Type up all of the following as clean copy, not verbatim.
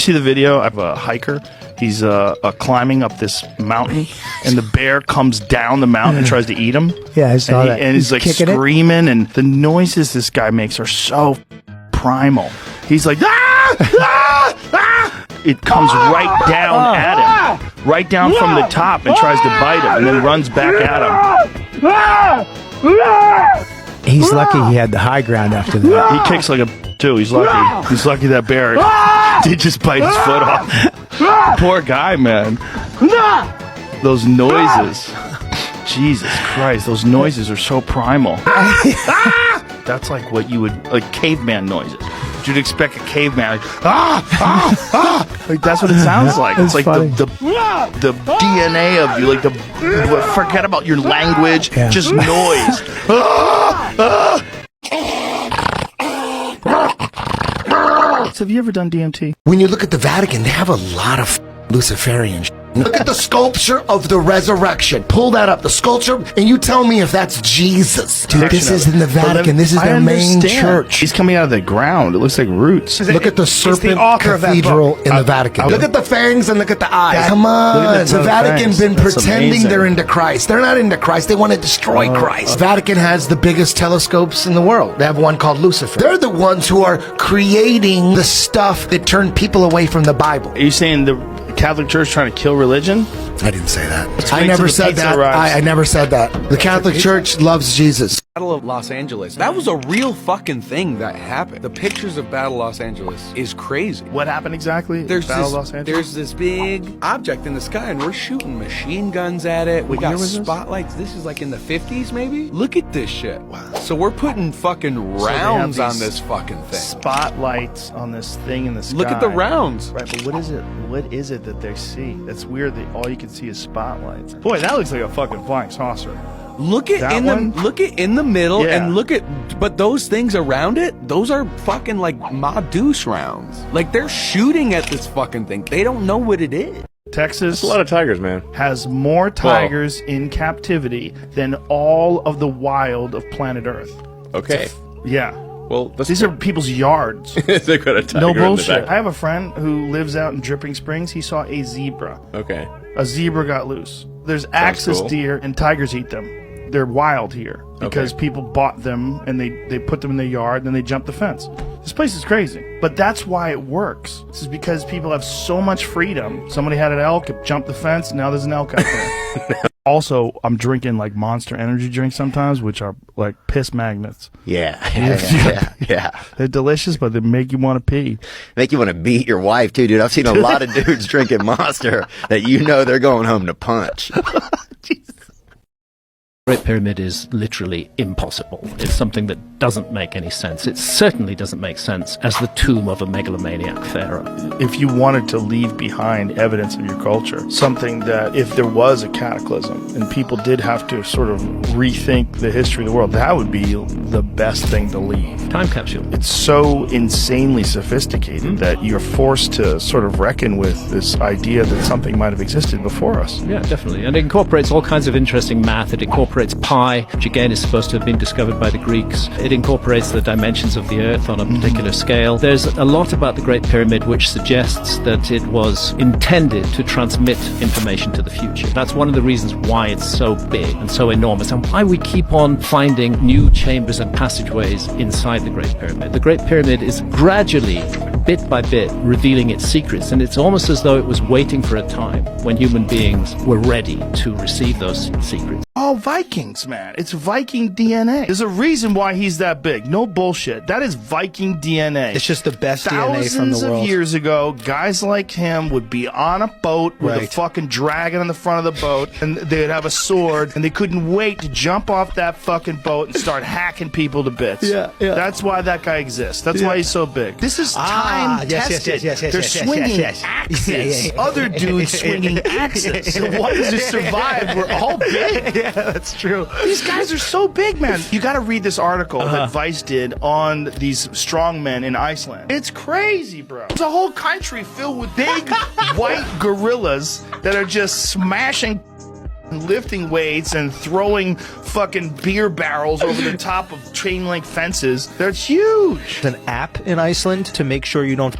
See the video of a hiker? He's climbing up this mountain, and the bear comes down the mountain and tries to eat him. Yeah, I saw that. And he's like screaming, and the noises this guy makes are so primal. He's like, ah, ah, ah! It comes right down at him, right down from the top, and tries to bite him, and then runs back at him. He's lucky he had the high ground after that. He kicks like a too. He's lucky. He's lucky that bear did just bite his foot off. Poor guy, man. Those noises. Jesus Christ, those noises are so primal. That's like what you would, like caveman noises. You'd expect a caveman, like, like that's what it sounds like. It's like the DNA of you, like forget about your language, just noise. So have you ever done DMT? When you look at the Vatican, they have a lot of Luciferian shit. Look at the sculpture of the resurrection. Pull that up, the sculpture, and you tell me if that's Jesus. Dude, this is in the Vatican. This is their main church. He's coming out of the ground. It looks like roots. Look at the serpent cathedral in the Vatican. Look at the fangs and look at the eyes. Come on. The Vatican's been pretending they're into Christ. They're not into Christ. They want to destroy Christ. Vatican has the biggest telescopes in the world. They have one called Lucifer. They're the ones who are creating the stuff that turned people away from the Bible. Are you saying the Catholic Church trying to kill religion? I didn't say that. I never said that. I never said that. The Catholic Church loves Jesus. Battle of Los Angeles. That was a real fucking thing that happened. The pictures of Battle of Los Angeles is crazy. What happened exactly? There's this big object in the sky, and we're shooting machine guns at it. We got spotlights. This is like in the 50s, maybe? Look at this shit. Wow. So we're putting fucking rounds on this fucking thing. Spotlights on this thing in the sky. Look at the rounds. Right, but what is it? What is it that they see? That's weird that all you can see is spotlights. Boy, that looks like a fucking flying saucer. Look at in the middle, and but those things around it, those are fucking like Ma Deuce rounds. Like they're shooting at this fucking thing. They don't know what it is. Texas, that's a lot of tigers, man, has more tigers in captivity than all of the wild of planet Earth. Okay. Yeah. Well, these are people's yards. They got a tiger. No bullshit. In the back. I have a friend who lives out in Dripping Springs. He saw a zebra. Okay. A zebra got loose. There's axis deer, and tigers eat them. They're wild here because people bought them and they put them in their yard and then they jump the fence. This place is crazy. But that's why it works. This is because people have so much freedom. Somebody had an elk, it jumped the fence, and now there's an elk out there. Also, I'm drinking like Monster energy drinks sometimes, which are like piss magnets. Yeah. They're delicious, but they make you want to pee. Make you want to beat your wife too, dude. I've seen a lot of dudes drinking Monster that you know they're going home to punch. The Great Pyramid is literally impossible. It's something that doesn't make any sense. It certainly doesn't make sense as the tomb of a megalomaniac pharaoh. If you wanted to leave behind evidence of your culture, something that if there was a cataclysm and people did have to sort of rethink the history of the world, that would be the best thing to leave. Time capsule. It's so insanely sophisticated that you're forced to sort of reckon with this idea that something might have existed before us. Yeah, definitely. And it incorporates all kinds of interesting math. It incorporates pi, which again is supposed to have been discovered by the Greeks. It incorporates the dimensions of the Earth on a particular scale. There's a lot about the Great Pyramid which suggests that it was intended to transmit information to the future. That's one of the reasons why it's so big and so enormous, and why we keep on finding new chambers and passageways inside the Great Pyramid. The Great Pyramid is gradually, bit by bit, revealing its secrets, and it's almost as though it was waiting for a time when human beings were ready to receive those secrets. Oh, Vikings, man. It's Viking DNA. There's a reason why he's that big. No bullshit. That is Viking DNA. It's just the best DNA from the world. Thousands of years ago, guys like him would be on a boat with a fucking dragon on the front of the boat, and they'd have a sword, and they couldn't wait to jump off that fucking boat and start hacking people to bits. Yeah. That's why that guy exists. That's why he's so big. This is time tested. They're swinging axes. Other dudes swinging axes. The ones who survived were all big. Yeah, that's true. These guys are so big, man. You got to read this article that Vice did on these strong men in Iceland. It's crazy, bro. It's a whole country filled with big white gorillas that are just smashing, lifting weights and throwing fucking beer barrels over the top of chain link fences. They're huge. There's an app in Iceland to make sure you don't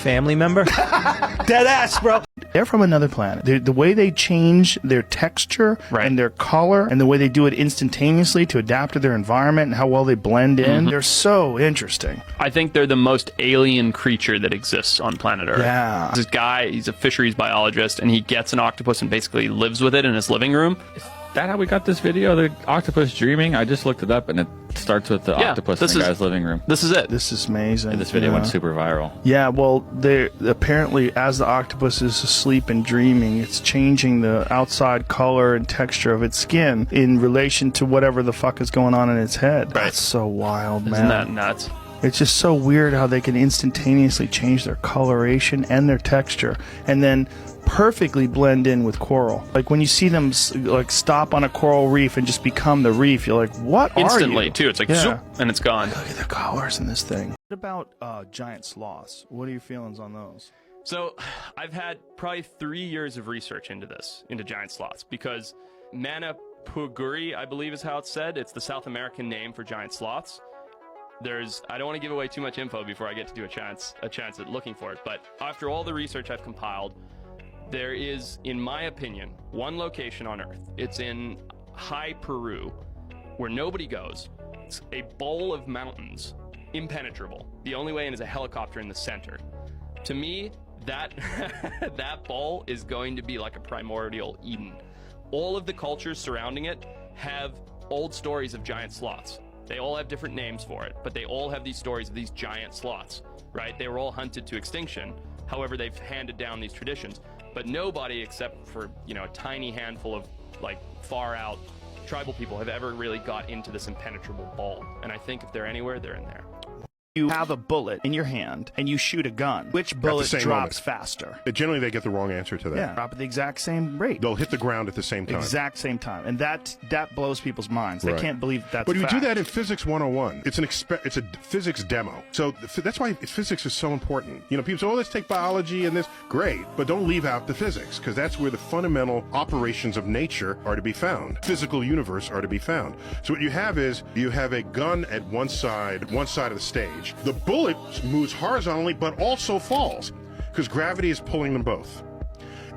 family member? Dead ass, bro. They're from another planet. The way they change their texture and their color and the way they do it instantaneously to adapt to their environment and how well they blend in, they're so interesting. I think they're the most alien creature that exists on planet Earth. Yeah. This guy, he's a fisheries biologist, and he gets an octopus and basically lives with it in his living room. Is that how we got this video? The octopus dreaming? I just looked it up, and it starts with the octopus in the guy's living room. This is it. This is amazing. And this video went super viral. Yeah, well, they apparently, as the octopus is asleep and dreaming, it's changing the outside color and texture of its skin in relation to whatever the fuck is going on in its head. Right. That's so wild, man. Isn't that nuts? It's just so weird how they can instantaneously change their coloration and their texture, and then perfectly blend in with coral. Like when you see them like stop on a coral reef and just become the reef, you're like, what Instantly, are you? too. It's like, zoop, and it's gone. Look at the colors in this thing. What about giant sloths? What are your feelings on those? So I've had probably 3 years of research into this, into giant sloths, because Manapuguri, I believe is how it's said. It's the South American name for giant sloths. I don't want to give away too much info before I get to do a chance at looking for it, but after all the research I've compiled, there is, in my opinion, one location on Earth. It's in high Peru, where nobody goes. It's a bowl of mountains, impenetrable. The only way in is a helicopter in the center. To me, that that bowl is going to be like a primordial Eden. All of the cultures surrounding it have old stories of giant sloths. They all have different names for it, but they all have these stories of these giant sloths, right? They were all hunted to extinction. However, they've handed down these traditions. But nobody, except for, a tiny handful of, like, far out tribal people, have ever really got into this impenetrable bowl. And I think if they're anywhere, they're in there. You have a bullet in your hand and you shoot a gun. Which bullet drops faster? Generally, they get the wrong answer to that. Yeah, drop at the exact same rate. They'll hit the ground at the same time. Exact same time. And that blows people's minds. They can't believe that's But you fact. do that in Physics 101. It's a physics demo. So that's why physics is so important. People say, oh, let's take biology and this. Great. But don't leave out the physics, because that's where the fundamental operations of nature are to be found. Physical universe are to be found. So what you have is, you have a gun at one side of the stage. The bullet moves horizontally, but also falls, because gravity is pulling them both.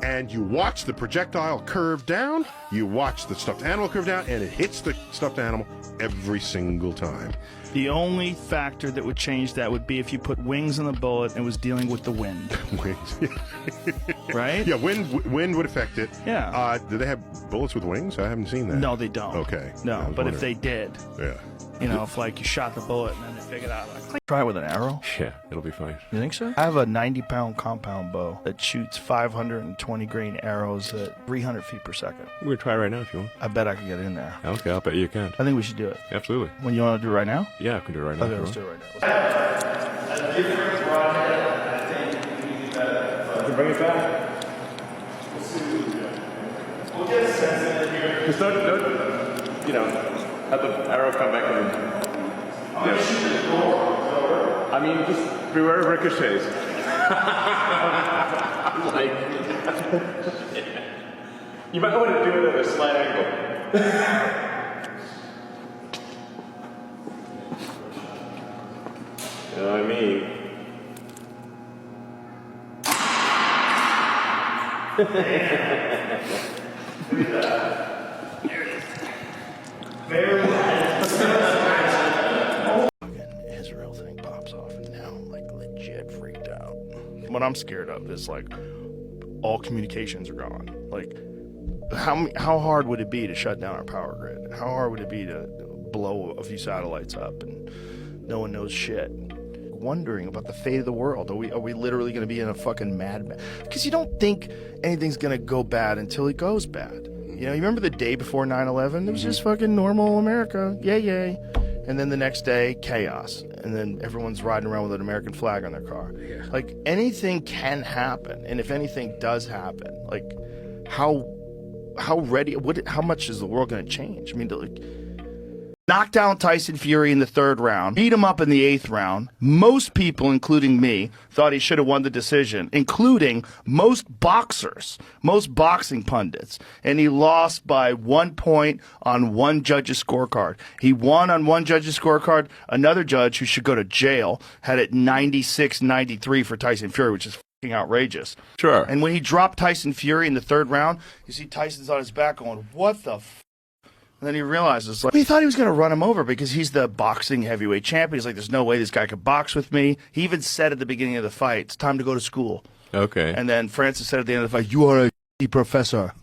And you watch the projectile curve down, you watch the stuffed animal curve down, and it hits the stuffed animal every single time. The only factor that would change that would be if you put wings on the bullet and was dealing with the wind. Wings. Right? Yeah, wind would affect it. Yeah. Do they have bullets with wings? I haven't seen that. No, they don't. Okay. No, but if they did, yeah. if like you shot the bullet and then they figured out, like, try it with an arrow. Yeah, it'll be fine. You think so? I have a 90-pound compound bow that shoots 520 grain arrows at 300 feet per second. We're gonna try right now if you want. I bet I can get in there. Okay, I'll bet you can. I think we should do it. Absolutely. When you want to do it right now? Yeah, I can do it right now. Okay, let's do it right now. Bring it back. We'll get a sense in here. Just don't, have the arrow come back and. I'm gonna shoot the door. I mean, just where it ricochets. You might want to do it at a slight angle. You know what I mean? Israel thing pops off, and now I'm like legit freaked out. What I'm scared of is like all communications are gone. Like, how hard would it be to shut down our power grid? How hard would it be to blow a few satellites up and no one knows shit? Wondering about the fate of the world. Are we literally going to be in a fucking madman? Because you don't think anything's going to go bad until it goes bad. You remember the day before 9/11? It was just fucking normal America. Yay, yay. And then the next day, chaos. And then everyone's riding around with an American flag on their car. Yeah. Like, anything can happen. And if anything does happen, like, how much is the world going to change? I mean, like, knocked down Tyson Fury in the 3rd round, beat him up in the 8th round. Most people, including me, thought he should have won the decision, including most boxers, most boxing pundits. And he lost by 1 point on one judge's scorecard. He won on one judge's scorecard. Another judge who should go to jail had it 96-93 for Tyson Fury, which is fucking outrageous. Sure. And when he dropped Tyson Fury in the 3rd round, you see Tyson's on his back going, what the f? And then he realizes, like, he thought he was going to run him over because he's the boxing heavyweight champion. He's like, there's no way this guy could box with me. He even said at the beginning of the fight, it's time to go to school. Okay. And then Francis said at the end of the fight, you are a professor.